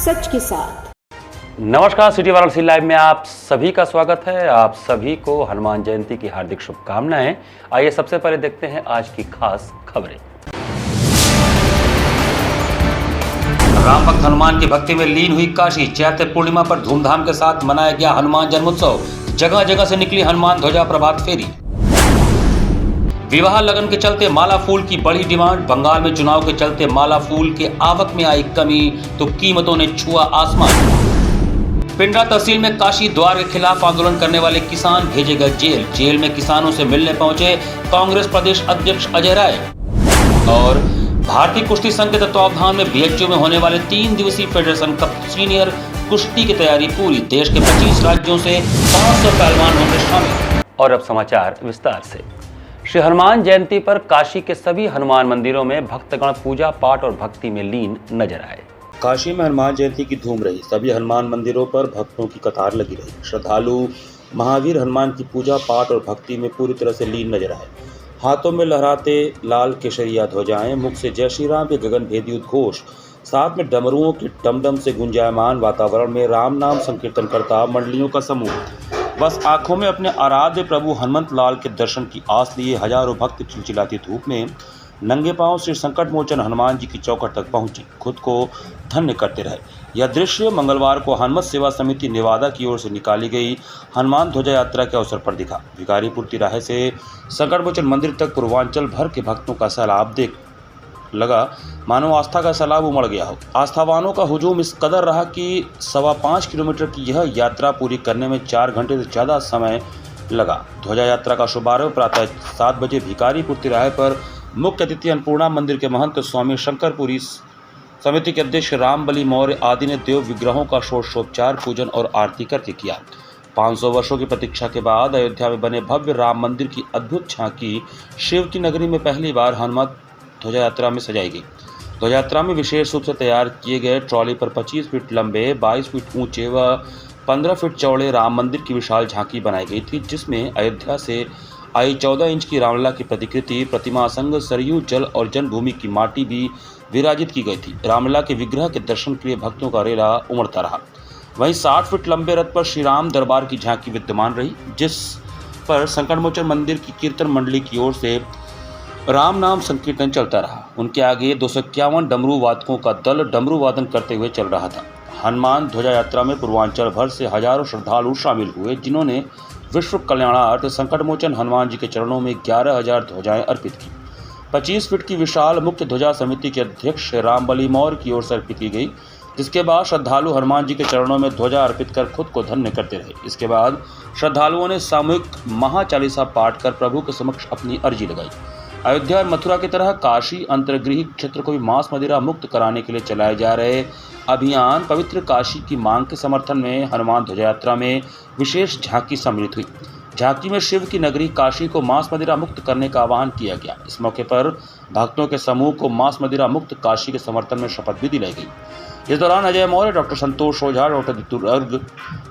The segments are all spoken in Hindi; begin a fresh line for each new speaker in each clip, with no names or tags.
सच के साथ।
नमस्कार, सिटी वाराणसी लाइव में आप सभी का स्वागत है। आप सभी को हनुमान जयंती की हार्दिक शुभकामनाएं। आइए सबसे पहले देखते हैं आज की खास खबरें। राम भक्त हनुमान की भक्ति में लीन हुई काशी। चैत्र पूर्णिमा पर धूमधाम के साथ मनाया गया हनुमान जन्मोत्सव। जगह जगह से निकली हनुमान ध्वजा प्रभात फेरी। विवाह लगन के चलते माला फूल की बड़ी डिमांड। बंगाल में चुनाव के चलते माला फूल के आवक में आई कमी तो कीमतों ने छुआ आसमान। पिंडरा तहसील में काशी द्वार के खिलाफ आंदोलन करने वाले किसान भेजे गए जेल। जेल में किसानों से मिलने पहुंचे कांग्रेस प्रदेश अध्यक्ष अजय राय। और भारतीय कुश्ती संघ के तत्वावधान में बीएचयू में होने वाले 3 दिवसीय फेडरेशन कप सीनियर कुश्ती की तैयारी पूरी। देश के 25 राज्यों से 500 पहलवान होंगे शामिल। और अब समाचार विस्तार से। श्री हनुमान जयंती पर काशी के सभी हनुमान मंदिरों में भक्तगण पूजा पाठ और भक्ति में लीन नजर आए।
काशी में हनुमान जयंती की धूम रही। सभी हनुमान मंदिरों पर भक्तों की कतार लगी रही। श्रद्धालु महावीर हनुमान की पूजा पाठ और भक्ति में पूरी तरह से लीन नजर आए। हाथों में लहराते लाल केसरिया ध्वजाएं, मुख से जय श्री राम के गगनभेदी उद्घोष, साथ में डमरुओं के डमडम से गुंजायमान वातावरण में राम नाम संकीर्तन करता मंडलियों का समूह बस आंखों में अपने आराध्य प्रभु हनुमत लाल के दर्शन की आस लिए हजारों भक्त चिलचिलाती धूप में नंगे पांव श्री संकट मोचन हनुमान जी की चौखट तक पहुंचे, खुद को धन्य करते रहे। यह दृश्य मंगलवार को हनुमत सेवा समिति नेवादा की ओर से निकाली गई हनुमान ध्वजा यात्रा के अवसर पर दिखा। भिखारीपुर तिराहे से संकट मोचन मंदिर तक पूर्वांचल भर के भक्तों का सैलाब देख लगा मानो आस्था का सैलाब उमड़ गया हो। आस्थावानों का हुजूम इस कदर रहा कि 5.25 किलोमीटर की यह यात्रा पूरी करने में 4 घंटे से ज़्यादा समय लगा। ध्वजा यात्रा का शुभारंभ प्रातः 7 बजे भिखारीपुर तिराहे पर मुख्य अतिथि अन्नपूर्णा मंदिर के महंत स्वामी शंकरपुरी समिति के अध्यक्ष रामबली मौर्य आदि ने देव विग्रहों का षोडशोपचार पूजन और आरती करके किया। 500 वर्षों की प्रतीक्षा के बाद अयोध्या में बने भव्य राम मंदिर की अद्भुत झांकी शिव की नगरी में पहली बार हनुमत ध्वजा यात्रा में सजाई गई। ध्वजा यात्रा में विशेष रूप से तैयार किए गए ट्रॉली पर 25 फीट लंबे, 22 फीट ऊंचे व 15 फीट चौड़े राम मंदिर की विशाल झांकी बनाई गई थी, जिसमें अयोध्या से आई 14 इंच की रामलला की प्रतिकृति, प्रतिमा संग सरयू जल और जन्मभूमि की माटी भी विराजित की गई थी। रामलला के विग्रह के दर्शन के लिए भक्तों का रेला उमड़ता रहा। वहीं 60 फीट लंबे रथ पर श्री राम दरबार की झांकी विद्यमान रही, जिस पर संकटमोचन मंदिर की कीर्तन मंडली की ओर से राम नाम संकीर्तन चलता रहा। उनके आगे 251 डमरू वादकों का दल डमरू वादन करते हुए चल रहा था। हनुमान ध्वजा यात्रा में पूर्वांचल भर से हजारों श्रद्धालु शामिल हुए, जिन्होंने विश्व कल्याणार्थ संकटमोचन हनुमान जी के चरणों में 11,000 ध्वजाएं अर्पित की। 25 फीट की विशाल मुख्य ध्वजा समिति के अध्यक्ष रामबली मौर्य की ओर से अर्पित की गई, जिसके बाद श्रद्धालु हनुमान जी के चरणों में ध्वजा अर्पित कर खुद को धन्य करते रहे। इसके बाद श्रद्धालुओं ने सामूहिक महाचालीसा पाठ कर प्रभु के समक्ष अपनी अर्जी लगाई। अयोध्या और मथुरा की तरह काशी अंतर्गृह क्षेत्र को भी मांस मदिरा मुक्त कराने के लिए चलाए जा रहे अभियान पवित्र काशी की मांग के समर्थन में हनुमान ध्वजा यात्रा में विशेष झांकी सम्मिलित हुई। झांकी में शिव की नगरी काशी को मांस मदिरा मुक्त करने का आह्वान किया गया। इस मौके पर भक्तों के समूह को मांस मदिरा मुक्त काशी के समर्थन में शपथ भी दिलाई गई। इस दौरान Ajay Maurya, doctor Santosh Ojha, doctor Ditu Garg,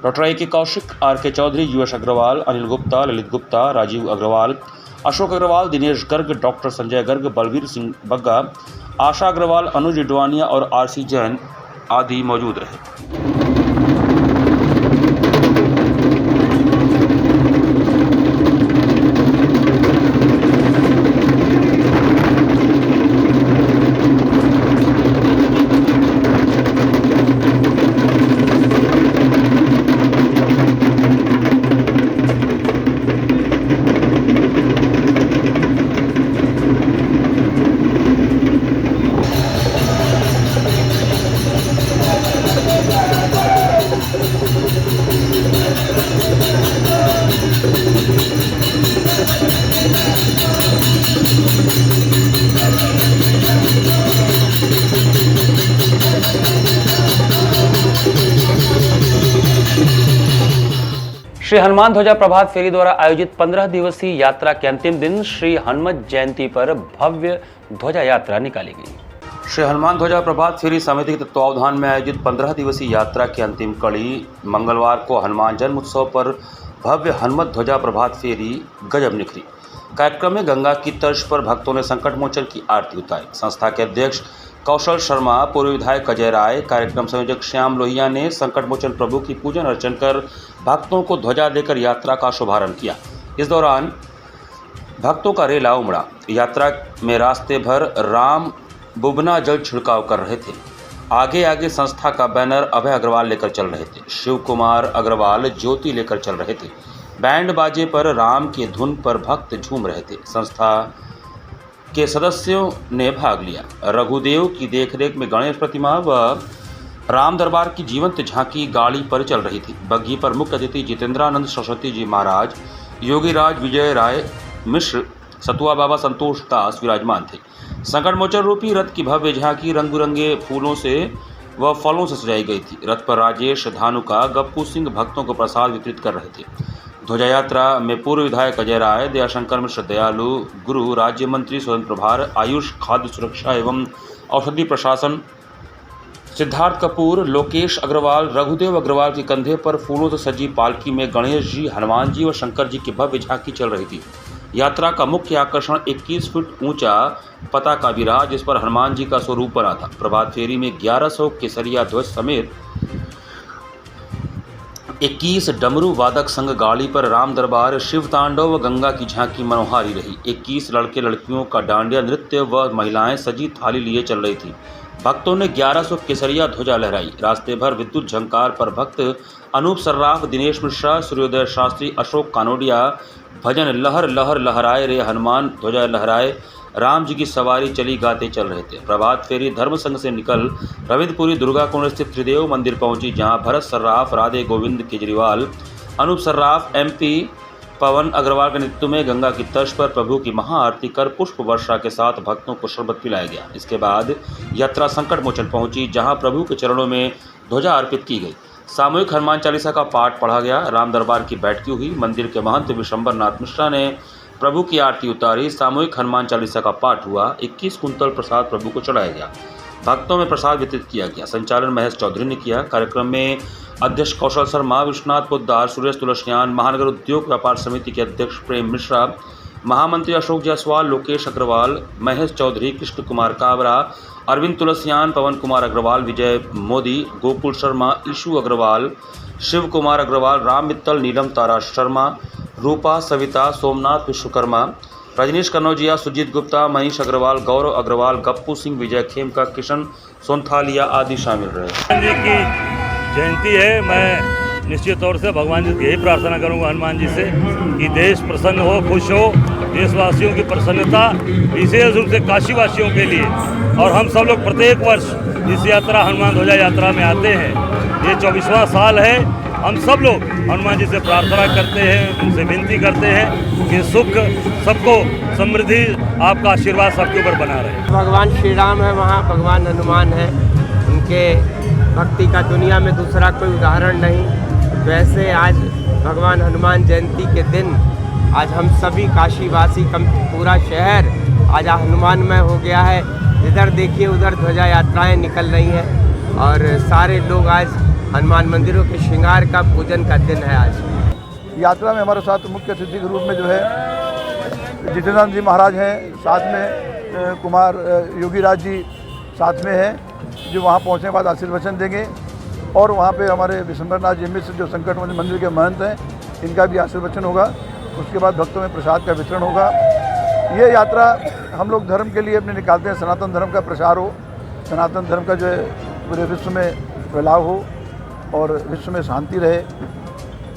doctor A K Kaushik, R K. Chaudhary, Yuvesh Agrawal, Anil Gupta, Lalit Gupta, Rajiv Agrawal, Ashok Agrawal, Dinesh Garg, doctor Sanjay Garg, Balvir Singh Bagga, Asha Agrawal, Anuj Idwania और आर.सी. जैन आदि मौजूद रहे।
श्री हनुमान ध्वजा प्रभात फेरी द्वारा आयोजित 15 दिवसीय यात्रा के अंतिम दिन श्री हनुमत जयंती पर भव्य ध्वजा यात्रा निकाली गई। श्री हनुमान ध्वजा प्रभात फेरी समिति के तत्वावधान में आयोजित 15 दिवसीय यात्रा की अंतिम कड़ी मंगलवार को हनुमान जन्मोत्सव पर भव्य हनुमत ध्वजा प्रभात फेरी गजब निखरी। कार्यक्रम में गंगा की तर्ज पर भक्तों ने संकट मोचन की आरती उतारी। संस्था के अध्यक्ष कौशल शर्मा, पूर्व विधायक अजय राय, कार्यक्रम संयोजक श्याम लोहिया ने संकट मोचन प्रभु की पूजन अर्चन कर भक्तों को ध्वजा देकर यात्रा का शुभारंभ किया। इस दौरान भक्तों का रेला उमड़ा। यात्रा में रास्ते भर राम बुबना जल छिड़काव कर रहे थे। आगे आगे संस्था का बैनर अभय अग्रवाल लेकर चल रहे थे। शिव कुमार अग्रवाल ज्योति लेकर चल रहे थे। बैंड बाजे पर राम की धुन पर भक्त झूम रहे थे। संस्था के सदस्यों ने भाग लिया। रघुदेव की देखरेख में गणेश प्रतिमा व राम दरबार की जीवंत झांकी गाड़ी पर चल रही थी। बग्घी पर मुख्य अतिथि जितेंद्रानंद सरस्वती जी महाराज, योगीराज विजय राय मिश्र, सतुआ बाबा संतोष दास विराजमान थे। संकट मोचन रूपी रथ की भव्य झांकी रंग बिरंगे फूलों से व फलों से सजाई गई थी। रथ पर राजेश धानुका, गप्पू सिंह भक्तों को प्रसाद वितरित कर रहे थे। ध्वजा यात्रा में पूर्व विधायक अजय राय, दयाशंकर मिश्र दयालु, गुरु, राज्य मंत्री स्वतंत्र प्रभार, आयुष, खाद्य सुरक्षा एवं औषधि प्रशासन सिद्धार्थ कपूर, लोकेश अग्रवाल, रघुदेव अग्रवाल के कंधे पर फूलों से सजी पालकी में गणेश जी, हनुमान जी और शंकर जी की भव्य झांकी चल रही थी। यात्रा का मुख्य आकर्षण 21 फीट ऊंचा पताका भी रहा, जिस पर हनुमान जी का स्वरूप बना था। प्रभात फेरी में 1100 केसरिया ध्वज समेत 21 डमरू वादक संग गाड़ी पर राम दरबार, शिव तांडव व गंगा की झांकी मनोहारी रही। 21 लड़के लड़कियों का डांडिया नृत्य व महिलाएं सजी थाली लिए चल रही थी। भक्तों ने 1100 केसरिया ध्वजा लहराई। रास्ते भर विद्युत झंकार पर भक्त अनूप सर्राफ, दिनेश मिश्रा, सूर्योदय शास्त्री, अशोक कानोडिया भजन लहर लहर लहराए रे हनुमान ध्वजा लहराए राम जी की सवारी चली गाते चल रहे थे। प्रभात फेरी धर्म संघ से निकल रविंद्रपुरी दुर्गा कुंड स्थित त्रिदेव मंदिर पहुंची, जहां भरत सर्राफ, राधे गोविंद केजरीवाल, अनूप सर्राफ, MP पवन अग्रवाल के नेतृत्व में गंगा की तर्ज पर प्रभु की महाआरती कर पुष्प वर्षा के साथ भक्तों को शरबत पिलाया गया। इसके बाद यात्रा संकट मोचन पहुंची, जहां प्रभु के चरणों में ध्वजा अर्पित की गई। सामूहिक हनुमान चालीसा का पाठ पढ़ा गया। राम दरबार की बैठकी हुई। मंदिर के महंत विशंबर नाथ मिश्रा ने प्रभु की आरती उतारी। सामूहिक हनुमान चालीसा का पाठ हुआ। 21 कुंतल प्रसाद प्रभु को चढ़ाया गया। भक्तों में प्रसाद वितरित किया गया। संचालन महेश चौधरी ने किया। कार्यक्रम में अध्यक्ष कौशल शर्मा, विश्वनाथ पोद्दार, सुरेश तुलसियान, महानगर उद्योग व्यापार समिति के अध्यक्ष प्रेम मिश्रा, महामंत्री अशोक जायसवाल, लोकेश अग्रवाल, महेश चौधरी, कृष्ण कुमार काबरा, अरविंद तुलसियान, पवन कुमार अग्रवाल, विजय मोदी, गोकुल शर्मा, ईशु अग्रवाल, शिव कुमार अग्रवाल, राम मित्तल, नीलम तारा शर्मा, रूपा, सविता, सोमनाथ विश्वकर्मा, रजनीश कन्नौजिया, सुजीत गुप्ता, मनीष अग्रवाल, गौरव अग्रवाल, गप्पू सिंह, विजय खेमका, किशन सोनथालिया आदि शामिल रहे।
हनुमान जी की जयंती है। मैं निश्चित तौर से भगवान जी से यही प्रार्थना करूंगा हनुमान जी से कि देश प्रसन्न हो, खुश हो। देशवासियों की प्रसन्नता, विशेष रूप से काशीवासियों के लिए, और हम सब लोग प्रत्येक वर्ष इस यात्रा हनुमान ध्वजा यात्रा में आते हैं। ये 24वां साल है। हम सब लोग हनुमान जी से प्रार्थना करते हैं, उनसे विनती करते हैं कि सुख सबको, समृद्धि, आपका आशीर्वाद सबके ऊपर बना रहे।
भगवान श्री राम है, वहाँ भगवान हनुमान है। उनके भक्ति का दुनिया में दूसरा कोई उदाहरण नहीं। वैसे आज भगवान हनुमान जयंती के दिन आज हम सभी काशीवासी, पूरा शहर आज हनुमानमय हो गया है। इधर देखिए, उधर ध्वजा यात्राएं निकल रही हैं और सारे लोग आज हनुमान मंदिरों के श्रृंगार का पूजन का दिन है। आज
यात्रा में हमारे साथ मुख्य अतिथि के रूप में जो है जितेंद्रानंद जी महाराज हैं, साथ में कुमार योगीराज जी साथ में हैं, जो वहाँ पहुँचने के बाद आशीर्वचन देंगे। और वहाँ पे हमारे विशंबरनाथ जी मिश्र जो संकट मोचन मंदिर के महंत हैं, इनका भी आशीर्वचन होगा। उसके बाद भक्तों में प्रसाद का वितरण होगा। ये यात्रा हम लोग धर्म के लिए अपने निकालते हैं, सनातन धर्म का प्रसार हो, सनातन धर्म का जो है पूरे विश्व में फैलाव हो और विश्व में शांति रहे,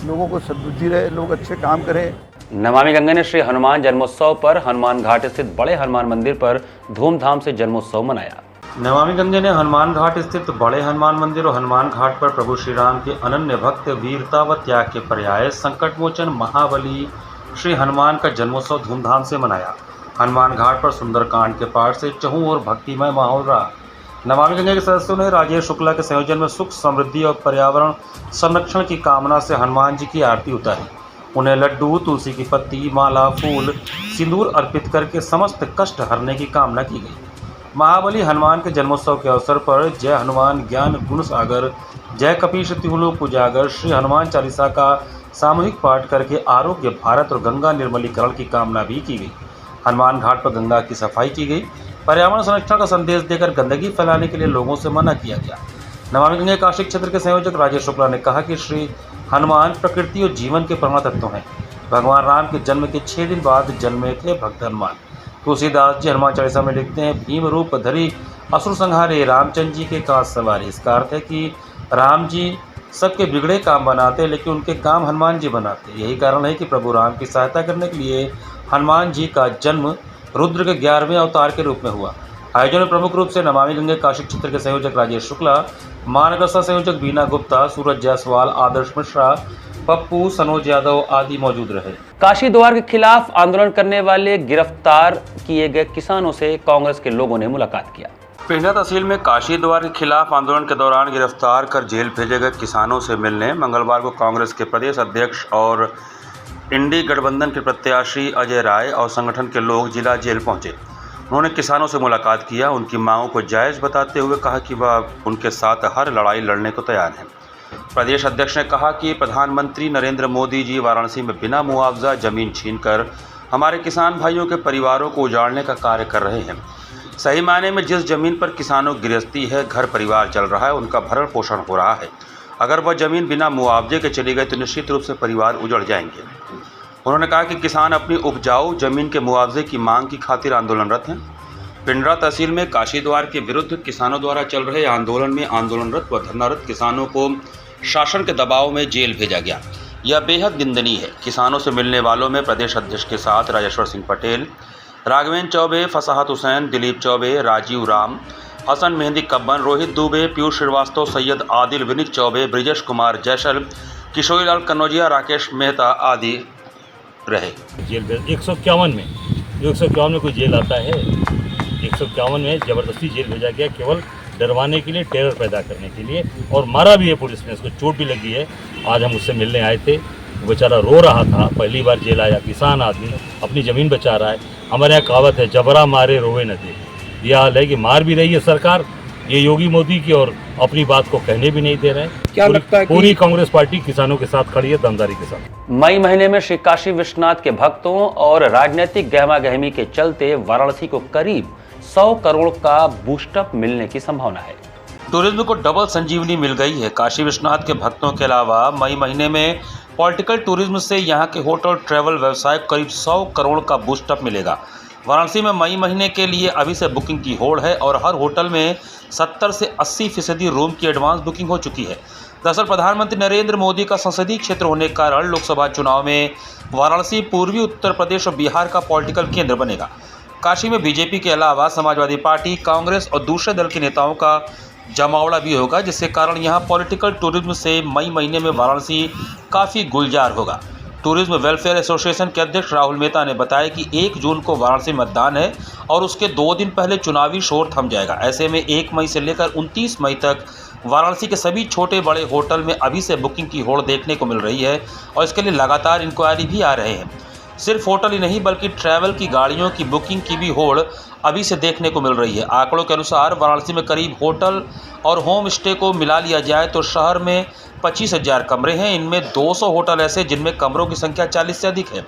लोगों को सद्बुद्धि रहे, लोग अच्छे काम करें।
नमामि गंगे ने श्री हनुमान जन्मोत्सव पर हनुमान घाट स्थित बड़े हनुमान मंदिर पर धूमधाम से जन्मोत्सव मनाया। नमामि गंगे ने हनुमान घाट स्थित बड़े हनुमान मंदिर और हनुमान घाट पर प्रभु श्री राम के अनन्य भक्त, वीरता व त्याग के पर्याय संकट मोचन महाबली श्री हनुमान का जन्मोत्सव धूमधाम से मनाया। हनुमान घाट पर सुंदरकांड के पाठ से चहुं और भक्तिमय माहौल रहा। नमामि गंगे के सदस्यों ने राजेश शुक्ला के संयोजन में सुख, समृद्धि और पर्यावरण संरक्षण की कामना से हनुमान जी की आरती उतारी। उन्हें लड्डू, तुलसी की पत्ती, माला, फूल, सिंदूर अर्पित करके समस्त कष्ट हरने की कामना की गई। महाबली हनुमान के जन्मोत्सव के अवसर पर जय हनुमान ज्ञान गुण सागर, जय कपीश तिहुलोक उजागर श्री हनुमान चालीसा का सामूहिक पाठ करके आरोग्य भारत और गंगा निर्मलीकरण की कामना भी की गई। हनुमान घाट पर गंगा की सफाई की गई।
पर्यावरण संरक्षण का संदेश देकर गंदगी फैलाने के लिए लोगों से मना किया गया। नमामि गंगे काशी क्षेत्र के संयोजक राजेश शुक्ला ने कहा कि श्री हनुमान प्रकृति और जीवन के परम तत्व हैं। भगवान राम के जन्म के 6 दिन बाद जन्मे थे भक्त हनुमान। तुलसीदास जी हनुमान चालीसा में लिखते हैं, भीम रूप धरी असुर संहारे, रामचंद्र जी के काज सवारे। इसका अर्थ है कि राम जी सबके बिगड़े काम बनाते, लेकिन उनके काम हनुमान जी बनाते। यही कारण है कि प्रभु राम की सहायता करने के लिए हनुमान जी का जन्म रुद्र के 11वें अवतार के रूप में हुआ। आयोजन में प्रमुख रूप से नमामि गंगे काशी क्षेत्र के संयोजक राजेश शुक्ला, महानगर सह संयोजक बीना गुप्ता, सूरज जायसवाल, आदर्श मिश्रा, पप्पू, सनोज यादव आदि मौजूद रहे।
काशी द्वार के खिलाफ आंदोलन करने वाले गिरफ्तार किए गए किसानों से कांग्रेस के लोगों ने मुलाकात किया।
पिंडा तहसील में काशी द्वार के खिलाफ आंदोलन के दौरान गिरफ्तार कर जेल भेजे गए किसानों से मिलने मंगलवार को कांग्रेस के प्रदेश अध्यक्ष और इंडी गठबंधन के प्रत्याशी अजय राय और संगठन के लोग जिला जेल पहुंचे। उन्होंने किसानों से मुलाकात किया, उनकी मांगों को जायज़ बताते हुए कहा कि वह उनके साथ हर लड़ाई लड़ने को तैयार हैं। प्रदेश अध्यक्ष ने कहा कि प्रधानमंत्री नरेंद्र मोदी जी वाराणसी में बिना मुआवजा जमीन छीनकर हमारे किसान भाइयों के परिवारों को उजाड़ने का कार्य कर रहे हैं। सही मायने में जिस जमीन पर किसानों की गृहस्थी है, घर परिवार चल रहा है, उनका भरण पोषण हो रहा है, अगर वह जमीन बिना मुआवजे के चली गई तो निश्चित रूप से परिवार उजड़ जाएंगे। उन्होंने कहा कि किसान अपनी उपजाऊ जमीन के मुआवजे की मांग की खातिर आंदोलनरत हैं। पिंडरा तहसील में काशी द्वार के विरुद्ध किसानों द्वारा चल रहे आंदोलन में आंदोलनरत व धरनारत किसानों को शासन के दबाव में जेल भेजा गया। यह बेहद निंदनीय है। किसानों से मिलने वालों में प्रदेश अध्यक्ष के साथ राजेश्वर सिंह पटेल, राघवेंद्र चौबे, फसाहत हुसैन, दिलीप चौबे, राजीव राम, हसन मेहंदी कब्बन, रोहित दुबे, पीयूष श्रीवास्तव, सैयद आदिल, विनीत चौबे, ब्रिजेश कुमार जैसल, किशोरी लाल कन्नौजिया, राकेश मेहता आदि रहे।
जेल 151 में कोई जेल आता है? 151 में ज़बरदस्ती जेल भेजा गया, केवल डरवाने के लिए, टेरर पैदा करने के लिए, और मारा भी है पुलिस ने, उसको चोट भी लगी है। आज हम उससे मिलने आए थे, वो बेचारा रो रहा था, पहली बार जेल आया, किसान आदमी अपनी ज़मीन बचा रहा है। हमारे यहाँ कहावत है, जबरा मारे रोवे न दे। यह हाल है कि मार भी रही है सरकार, ये योगी मोदी की, और अपनी बात को कहने भी नहीं दे रहे हैं।
क्या लगता है कि
पूरी कांग्रेस पार्टी किसानों के साथ खड़ी है, दमदारी के साथ।
मई महीने में श्री काशी विश्वनाथ के भक्तों और राजनीतिक गहमागहमी के चलते वाराणसी को करीब 100 करोड़ का बूस्टअप मिलने की संभावना है।
टूरिज्म को डबल संजीवनी मिल गई है। काशी विश्वनाथ के भक्तों के अलावा मई महीने में पॉलिटिकल टूरिज्म से यहाँ के होटल ट्रैवल व्यवसाय को करीब 100 करोड़ का बूस्टअप मिलेगा। वाराणसी में मई महीने के लिए अभी से बुकिंग की होड़ है और हर होटल में 70 से 80% रूम की एडवांस बुकिंग हो चुकी है। दरअसल प्रधानमंत्री नरेंद्र मोदी का संसदीय क्षेत्र होने के कारण लोकसभा चुनाव में वाराणसी पूर्वी उत्तर प्रदेश और बिहार का पॉलिटिकल केंद्र बनेगा। काशी में बीजेपी के अलावा समाजवादी पार्टी, कांग्रेस और दूसरे दल के नेताओं का जमावड़ा भी होगा, जिसके कारण यहाँ पॉलिटिकल टूरिज्म से मई महीने में वाराणसी काफ़ी गुलजार होगा। टूरिज्म वेलफेयर एसोसिएशन के अध्यक्ष राहुल मेहता ने बताया कि 1 जून को वाराणसी मतदान है और उसके 2 दिन पहले चुनावी शोर थम जाएगा। ऐसे में 1 मई से लेकर 29 मई तक वाराणसी के सभी छोटे बड़े होटल में अभी से बुकिंग की होड़ देखने को मिल रही है और इसके लिए लगातार इंक्वायरी भी आ रहे हैं। सिर्फ होटल ही नहीं बल्कि ट्रैवल की गाड़ियों की बुकिंग की भी होड़ अभी से देखने को मिल रही है। आंकड़ों के अनुसार वाराणसी में करीब होटल और होम स्टे को मिला लिया जाए तो शहर में 25,000 कमरे हैं। इनमें 200 होटल ऐसे जिनमें कमरों की संख्या 40 से अधिक है,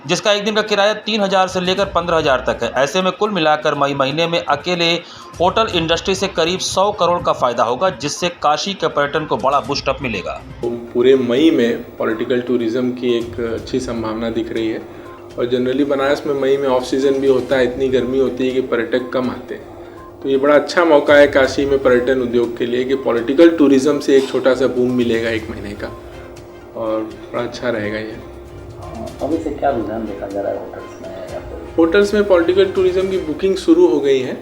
जिसका एक दिन का किराया 3,000 से लेकर 15,000 तक है। ऐसे में कुल मिलाकर मई महीने में अकेले होटल इंडस्ट्री से करीब 100 करोड़ का फायदा होगा, जिससे काशी के पर्यटन को बड़ा बूस्टअप मिलेगा।
पूरे मई में पॉलिटिकल टूरिज्म की एक अच्छी संभावना दिख रही है और जनरली बनारस में मई में ऑफ सीज़न भी होता है, इतनी गर्मी होती है कि पर्यटक कम आते हैं। तो ये बड़ा अच्छा मौका है काशी में पर्यटन उद्योग के लिए कि पॉलिटिकल टूरिज्म से एक छोटा सा बूम मिलेगा 1 महीने का और बड़ा अच्छा रहेगा ये।
अभी से क्या रुझान देखा जा रहा है होटल्स में?
होटल्स में पॉलिटिकल टूरिज्म की बुकिंग शुरू हो गई है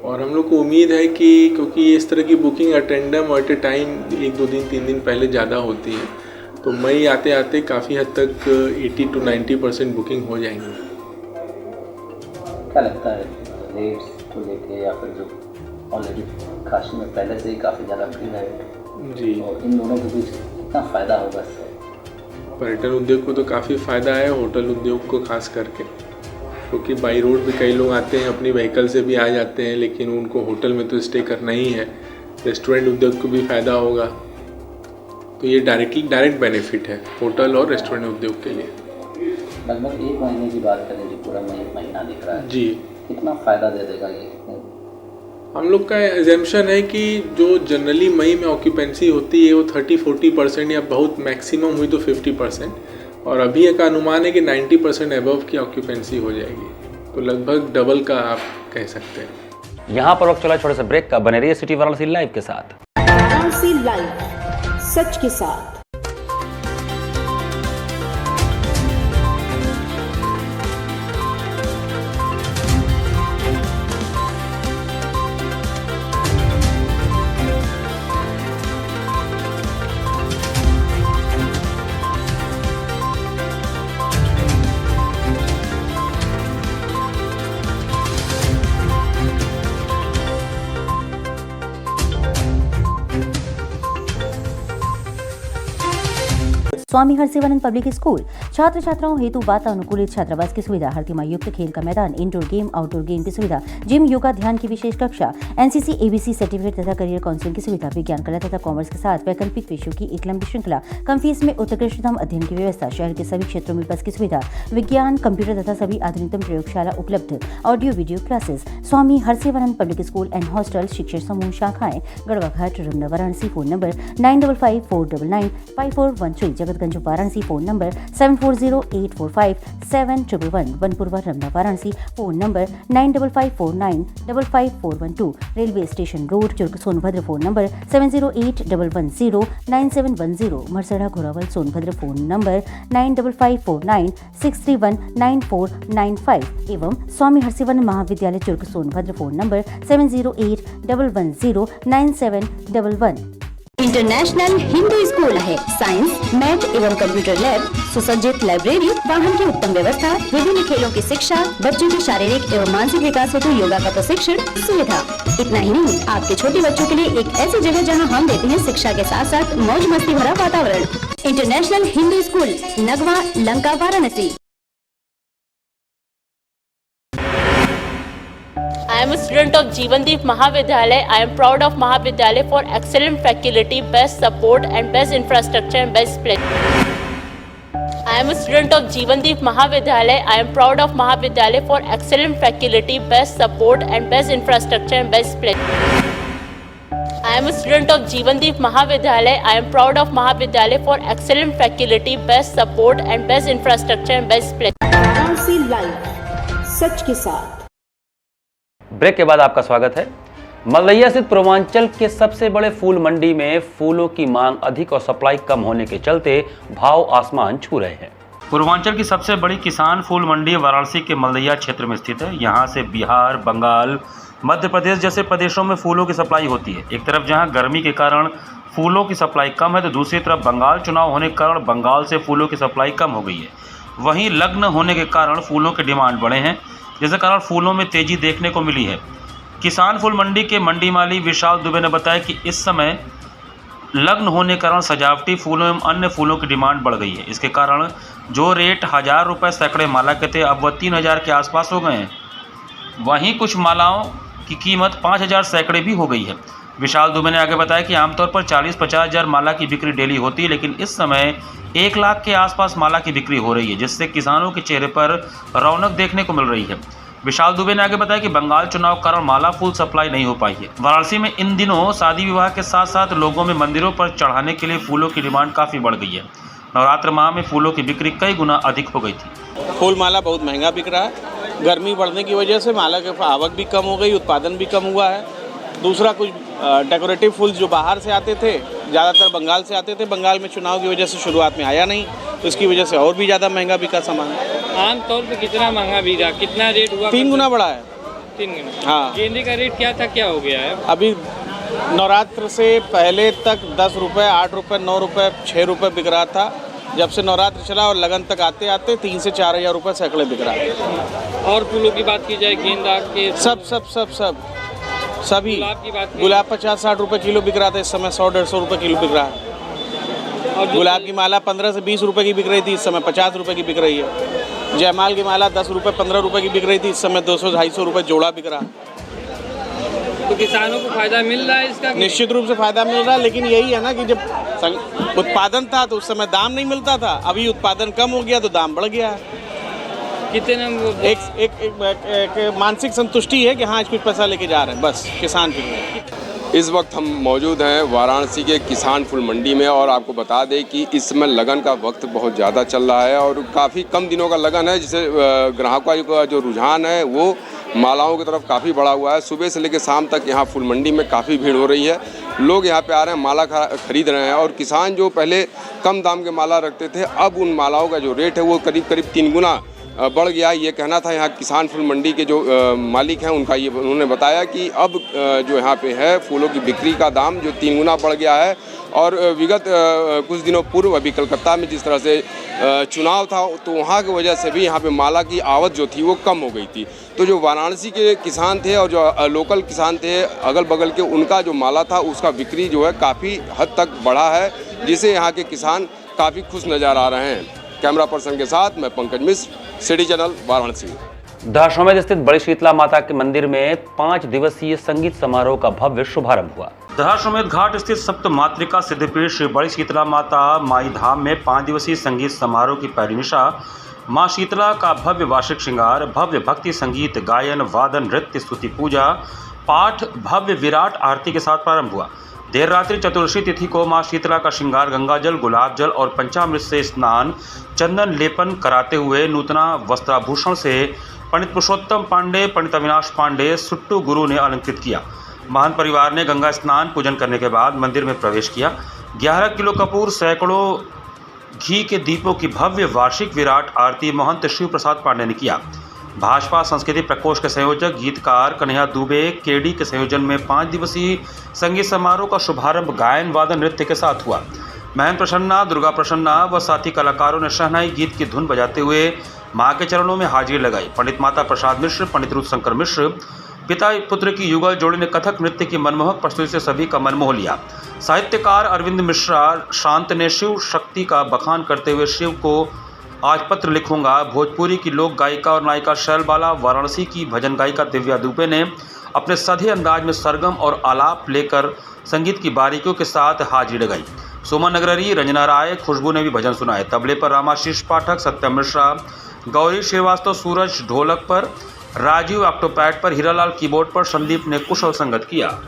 और हम लोग को उम्मीद है कि क्योंकि इस तरह की बुकिंग अटेंडम एट ए टाइम 1, 2 दिन, 3 दिन पहले ज़्यादा होती है, तो मई आते आते काफ़ी हद तक 80 to 90% बुकिंग हो जाएंगी।
क्या लगता है रेट्स को लेके या फिर जो ऑलरेडी काशी में पहले से ही काफ़ी ज़्यादा भीड़ है
जी,
और इन दोनों के बीच कितना फ़ायदा होगा इससे?
पर्यटन उद्योग को तो काफ़ी फ़ायदा है, होटल उद्योग को खास करके, क्योंकि बाई रोड भी कई लोग आते हैं, अपनी व्हीकल से भी आ जाते हैं, लेकिन उनको होटल में तो स्टे करना ही है। रेस्टोरेंट उद्योग को भी फ़ायदा होगा, तो ये डायरेक्ट बेनिफिट है होटल और रेस्टोरेंट उद्योग के लिए।
लगभग 1 महीने की बात करें जो पूरा महीना दिख रहा है
जी,
कितना फ़ायदा दे देगा ये? कितने
हम लोग का एजम्पशन है कि जो जनरली मई में ऑक्यूपेंसी होती है वो 30-40% या बहुत मैक्सिमम हुई तो 50%, और अभी एक अनुमान है कि 90% अबव की ऑक्यूपेंसी हो जाएगी, तो लगभग डबल का आप कह सकते हैं।
यहाँ पर वक्त चला छोटे से ब्रेक का। बने रहिए सिटी वाराणसी लाइव के साथ।
वाराणसी लाइव, सच के साथ।
स्वामी हरसिवानंद पब्लिक स्कूल छात्र छात्राओं हेतु वातानुकूलित छात्रावास की सुविधा, हर तिमाही युक्त खेल का मैदान, इंडोर गेम आउटडोर गेम की सुविधा, जिम, योगा, ध्यान की विशेष कक्षा, एनसीसी, एबीसी सर्टिफिकेट तथा करियर काउंसलिंग की सुविधा, विज्ञान, कला तथा कॉमर्स के साथ वैकल्पिक विषयों की एक लंबी श्रृंखला, कम फीस में उत्कृष्टतम अध्ययन की व्यवस्था, शहर के सभी क्षेत्रों में बस की सुविधा, विज्ञान, कंप्यूटर तथा सभी आधुनिकतम प्रयोगशाला उपलब्ध, audio video classes. Swami Harsivanand public school and hostel, शिक्षण समूह शाखाएं Garhwa Ghat, Ramna, Varanasi. Phone number 9554995413, Jagatganj Varanasi. Phone number 7408457111, Banpurwa, Ramna, Varanasi. Phone number 9554955412, railway station road, Churk, Sonbhadra. Phone number 7081109710, Marsara, Ghorawal, Sonbhadra. Phone number 955496319495 एवं स्वामी हरसिवानंद महाविद्यालय, Churk, Sonbhadra. Phone number 7081109711।
International Hindu school है। साइंस, मैथ एवं कंप्यूटर लैब, सुसज्जित लाइब्रेरी, वाहन की उत्तम व्यवस्था, विभिन्न खेलों की शिक्षा, बच्चों के शारीरिक एवं मानसिक विकास हेतु योगा का प्रशिक्षण सुविधा। इतना ही नहीं, आपके छोटे बच्चों के लिए एक ऐसी जगह जहां हम देते हैं शिक्षा के साथ साथ मौज मस्ती भरा वातावरण। International Hindu school, Nagwa, Lanka, Varanasi.
I am a student of Jeevandeep Mahavidyalaya. I am proud of Mahavidyalaya for excellent faculty, best support and best infrastructure and best place. I am a student of Jeevandeep Mahavidyalaya. I am proud of Mahavidyalaya for excellent faculty, best support and best infrastructure and best place. I am a student of Jeevandeep Mahavidyalaya. I am proud of Mahavidyalaya for excellent faculty, best support and best infrastructure and best place.
Varanasi live, सच के साथ।
ब्रेक के बाद आपका स्वागत है। मलदैया स्थित पूर्वांचल के सबसे बड़े फूल मंडी में फूलों की मांग अधिक और सप्लाई कम होने के चलते भाव आसमान छू रहे हैं। पूर्वांचल की सबसे बड़ी किसान फूल मंडी वाराणसी के मलदैया क्षेत्र में स्थित है। यहाँ से बिहार, बंगाल, मध्य प्रदेश जैसे प्रदेशों में फूलों की सप्लाई होती है। एक तरफ जहाँ गर्मी के कारण फूलों की सप्लाई कम है, तो दूसरी तरफ बंगाल चुनाव होने के कारण बंगाल से फूलों की सप्लाई कम हो गई है। वहीं लग्न होने के कारण फूलों के डिमांड बढ़े हैं, जिसके कारण फूलों में तेजी देखने को मिली है। किसान फूल मंडी के मंडी माली विशाल दुबे ने बताया कि इस समय लग्न होने के कारण सजावटी फूलों एवं अन्य फूलों की डिमांड बढ़ गई है। इसके कारण जो रेट 1000 रुपये सैकड़े माला के थे, अब वह 3000 के आसपास हो गए हैं। वहीं कुछ मालाओं की कीमत 5000 सैकड़े भी हो गई है। विशाल दुबे ने आगे बताया कि आमतौर पर 40-50 हज़ार माला की बिक्री डेली होती है, लेकिन इस समय 1 लाख के आसपास माला की बिक्री हो रही है, जिससे किसानों के चेहरे पर रौनक देखने को मिल रही है। विशाल दुबे ने आगे बताया कि बंगाल चुनाव कारण माला फूल सप्लाई नहीं हो पाई है। वाराणसी में इन दिनों शादी विवाह के साथ साथ लोगों में मंदिरों पर चढ़ाने के लिए फूलों की डिमांड काफ़ी बढ़ गई है। नवरात्र माह में फूलों की बिक्री कई गुना अधिक हो गई थी।
फूल माला बहुत महंगा बिक रहा है। गर्मी बढ़ने की वजह से माला के आवक भी कम हो गई, उत्पादन भी कम हुआ है। दूसरा, कुछ डेकोरेटिव फूल जो बाहर से आते थे, ज़्यादातर बंगाल से आते थे, बंगाल में चुनाव की वजह से शुरुआत में आया नहीं, तो इसकी वजह से और भी ज़्यादा महंगा बिका सामान।
आम तौर पे कितना महंगा बिका, कितना रेट हुआ?
3 गुना बढ़ा है।
3 गुना?
हाँ।
गेंदे का रेट क्या था, क्या हो गया है?
अभी नवरात्र से पहले तक 10 रुपये, 8 रुपये, 9 रुपये, 6 रुपये बिक रहा था। जब से नवरात्र चला और लगन तक आते आते 3 से 4 हज़ार रुपये सैकड़े बिक रहा है।
और फूलों की बात की जाए, गेंदा के
सभी गुलाब 50-60 रुपये किलो बिक रहा था, इस समय 100-150 रुपये किलो बिक रहा है। और गुलाब की माला 15 से 20 रुपये की बिक रही थी, इस समय 50 रुपये की बिक रही है। जयमाल की माला 10 रुपये 15 रुपये की बिक रही थी, इस समय 200-250 रुपये जोड़ा बिक रहा है।
तो किसानों को फायदा मिल रहा है इसका?
निश्चित रूप से फायदा मिल रहा है, लेकिन यही है ना कि जब उत्पादन था तो उस समय दाम नहीं मिलता था, अभी उत्पादन कम हो गया तो दाम बढ़ गया है।
कितने वो
एक मानसिक संतुष्टि है कि हाँ कुछ पैसा लेके जा रहे हैं, बस किसान के लिए।
इस वक्त हम मौजूद हैं वाराणसी के किसान फूल मंडी में और आपको बता दें कि इस समय लगन का वक्त बहुत ज़्यादा चल रहा है और काफ़ी कम दिनों का लगन है, जिससे ग्राहकों का जो रुझान है वो मालाओं की तरफ काफ़ी बढ़ा हुआ है। सुबह से लेकर शाम तक यहाँ फूल मंडी में काफ़ी भीड़ हो रही है, लोग यहाँ पे आ रहे हैं, माला खरीद रहे हैं और किसान जो पहले कम दाम के माला रखते थे, अब उन मालाओं का जो रेट है वो करीब करीब 3 गुना बढ़ गया। ये कहना था यहाँ किसान फूल मंडी के जो मालिक हैं उनका, ये उन्होंने बताया कि अब जो यहाँ पे है फूलों की बिक्री का दाम जो 3 गुना बढ़ गया है और विगत कुछ दिनों पूर्व अभी कलकत्ता में जिस तरह से चुनाव था तो वहाँ की वजह से भी यहाँ पे माला की आवक जो थी वो कम हो गई थी। तो जो वाराणसी के किसान थे और जो लोकल किसान थे अगल बगल के, उनका जो माला था उसका बिक्री जो है काफ़ी हद तक बढ़ा है, जिससे यहाँ के किसान काफ़ी खुश नज़र आ रहे हैं। कैमरा पर्सन के साथ मैं पंकज मिश्र, सिटी चैनल वाराणसी।
दशाश्वमेध स्थित बड़ी शीतला माता के मंदिर में 5 दिवसीय संगीत समारोह का भव्य शुभारंभ हुआ। दशाश्वमेध घाट स्थित सप्त मातृका सिद्धपीठ श्री बड़ी शीतला माता माई धाम में 5 दिवसीय संगीत समारोह की पहली निशा मां शीतला का भव्य वार्षिक श्रृंगार, भव्य भक्ति संगीत, गायन, वादन, नृत्य, स्तुति पूजा, पाठ, भव्य विराट आरती के साथ प्रारंभ हुआ। देर रात्रि चतुर्दशी तिथि को मां शीतला का श्रृंगार गंगा जल, गुलाब जल और पंचामृत से स्नान, चंदन लेपन कराते हुए नूतना वस्त्राभूषण से पंडित पुरुषोत्तम पांडे, पंडित अविनाश पांडे, सुट्टू गुरु ने अलंकृत किया। महंत परिवार ने गंगा स्नान पूजन करने के बाद मंदिर में प्रवेश किया। 11 किलो कपूर, सैकड़ों घी के दीपों की भव्य वार्षिक विराट आरती महंत शिव प्रसाद पांडे ने किया। भाजपा संस्कृति प्रकोष्ठ के संयोजक गीतकार कन्हैया दुबे केडी के संयोजन में 5 दिवसीय संगीत समारोह का शुभारंभ गायन, वादन, नृत्य के साथ हुआ। महन प्रसन्ना, दुर्गा प्रसन्ना व साथी कलाकारों ने शहनाई गीत की धुन बजाते हुए मां के चरणों में हाजिरी लगाई। पंडित माता प्रसाद मिश्र, पंडित रूप शंकर मिश्र, पिता पुत्र की युगल जोड़ी ने कथक नृत्य की मनमोहक प्रस्तुति से सभी का मन मोह लिया। साहित्यकार अरविंद मिश्रा शांत ने शिव शक्ति का बखान करते हुए शिव को आज पत्र लिखूंगा, भोजपुरी की लोक गायिका और नायिका शैलबाला, वाराणसी की भजन गायिका दिव्या दुबे ने अपने सधे अंदाज में सरगम और आलाप लेकर संगीत की बारीकियों के साथ हाजिरी लगाई। सुमन नगररी, रंजना राय, खुशबू ने भी भजन सुनाए। तबले पर रामाशीष पाठक, सत्यम मिश्रा, गौरी श्रीवास्तव, सूरज ढोलक पर, राजीव ऑक्टोपैड पर, हीरालाल कीबोर्ड पर, संदीप ने कुशल संगत किया।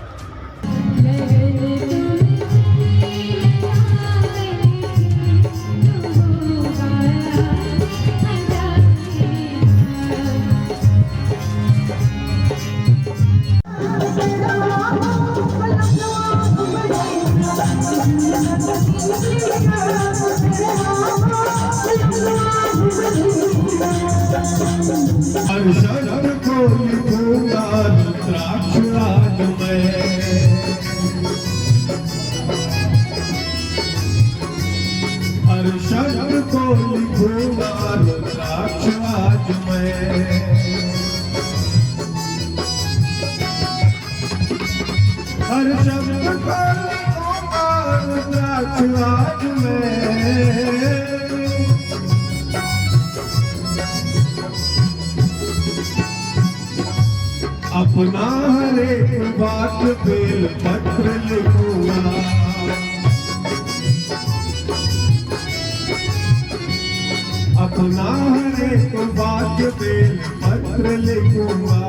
अपना हर एक बात बेल पत्र लिखूंगा, अपना हर एक बात बेल पत्र लिखूंगा,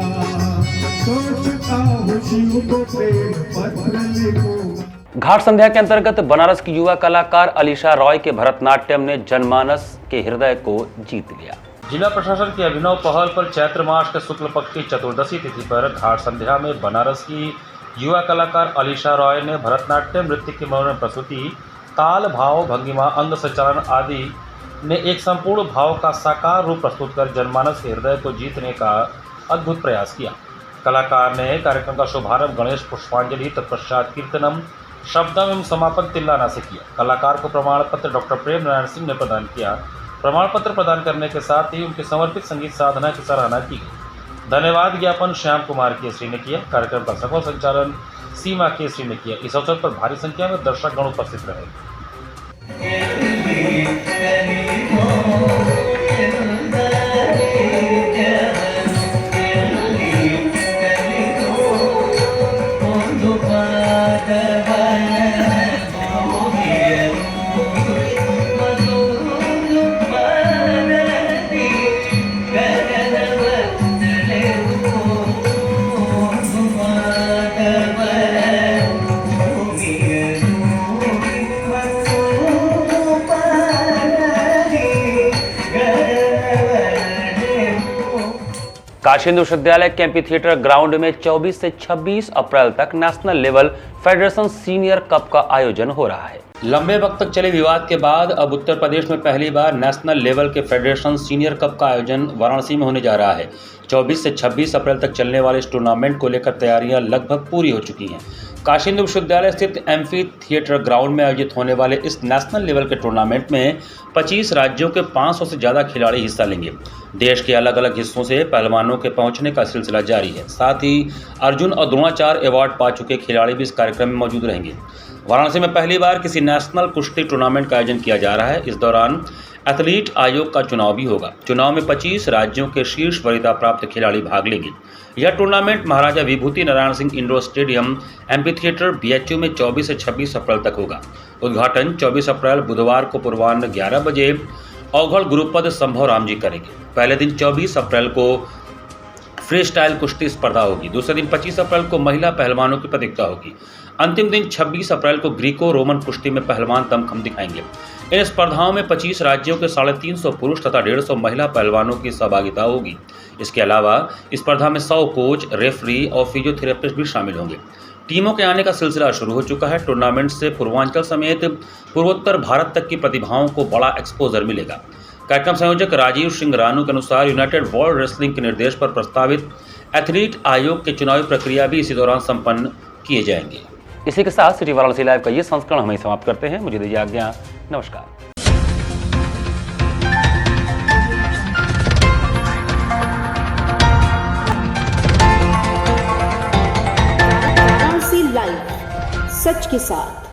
सोचता हूँ शिव को बेल पत्र लिखूंगा।
घाट संध्या के अंतर्गत बनारस की युवा कलाकार अलीशा रॉय के भरतनाट्यम ने जनमानस के हृदय को जीत लिया। जिला प्रशासन की अभिनव पहल पर चैत्र मास के शुक्ल पक्ष की चतुर्दशी तिथि पर घाट संध्या में बनारस की युवा कलाकार अलीशा रॉय ने भरतनाट्यम नृत्य की मनोरम प्रस्तुति, ताल, भाव, भंगिमा, अंग संचालन आदि ने एक संपूर्ण भाव का साकार रूप प्रस्तुत कर जनमानस के हृदय को जीतने का अद्भुत प्रयास किया। कलाकार ने कार्यक्रम का शुभारंभ गणेश पुष्पांजलि, तत्पश्चात कीर्तनम, शब्दम एवं समापन तिल्लाना से किया। कलाकार को प्रमाण पत्र डॉक्टर प्रेम नारायण सिंह ने प्रदान किया। प्रमाण पत्र प्रदान करने के साथ ही उनकी समर्पित संगीत साधना की सराहना की गई। धन्यवाद ज्ञापन श्याम कुमार केसरी ने किया। कार्यक्रम का सफल संचालन सीमा केसरी ने किया। इस अवसर पर भारी संख्या में दर्शकगण उपस्थित रहे। काशी हिंदू विश्वविद्यालय के एमपी थिएटर ग्राउंड में 24 से 26 अप्रैल तक national level federation senior cup का आयोजन हो रहा है। लंबे वक्त तक चले विवाद के बाद अब उत्तर प्रदेश में पहली बार नेशनल लेवल के फेडरेशन सीनियर कप का आयोजन वाराणसी में होने जा रहा है। 24 से 26 अप्रैल तक चलने वाले इस टूर्नामेंट को लेकर तैयारियां लगभग पूरी हो चुकी हैं। काशी हिंदू विश्वविद्यालय स्थित एम्फी थिएटर ग्राउंड में आयोजित होने वाले इस नेशनल लेवल के टूर्नामेंट में 25 राज्यों के 500 से ज़्यादा खिलाड़ी हिस्सा लेंगे। देश के अलग अलग हिस्सों से पहलवानों के पहुंचने का सिलसिला जारी है। साथ ही अर्जुन और द्रोणाचार्य अवार्ड पा चुके खिलाड़ी भी इस कार्यक्रम में मौजूद रहेंगे। वाराणसी में पहली बार किसी नेशनल कुश्ती टूर्नामेंट का आयोजन किया जा रहा है। इस दौरान एथलीट आयोग का चुनाव भी होगा। चुनाव में 25 राज्यों के शीर्ष वरीयता प्राप्त खिलाड़ी भाग लेंगे। यह tournament Maharaja Vibhuti Narayan Singh indoor stadium MP theatre BHU में 24 से 26 अप्रैल तक होगा। उद्घाटन 24 अप्रैल बुधवार को पूर्वाह्न 11 बजे औघड़ गुरुपद संभव राम जी करेंगे। पहले दिन 24 अप्रैल को फ्री स्टाइल कुश्ती स्पर्धा होगी। दूसरे दिन 25 अप्रैल को महिला पहलवानों की प्रतियोगिता होगी। अंतिम दिन 26 अप्रैल को ग्रीको रोमन कुश्ती में पहलवान दमखम दिखाएंगे। इन स्पर्धाओं में 25 राज्यों के 350 पुरुष तथा 150 महिला पहलवानों की सहभागिता होगी। इसके अलावा स्पर्धा में 100 कोच, रेफरी और फिजियोथेरेपिस्ट भी शामिल होंगे। टीमों के आने का सिलसिला शुरू हो चुका है। टूर्नामेंट से पूर्वांचल समेत पूर्वोत्तर भारत तक की प्रतिभाओं को बड़ा एक्सपोजर मिलेगा। कार्यक्रम संयोजक राजीव सिंह रानू के अनुसार यूनाइटेड वर्ल्ड रेसलिंग के निर्देश पर प्रस्तावित एथलीट आयोग के चुनावी प्रक्रिया भी इसी दौरान संपन्न किए जाएंगे। इसी के साथ सिटी वाराणसी लाइव का ये संस्करण हम समाप्त करते हैं। मुझे दीजिए आज्ञा। नमस्कार।
लाइव सच के साथ।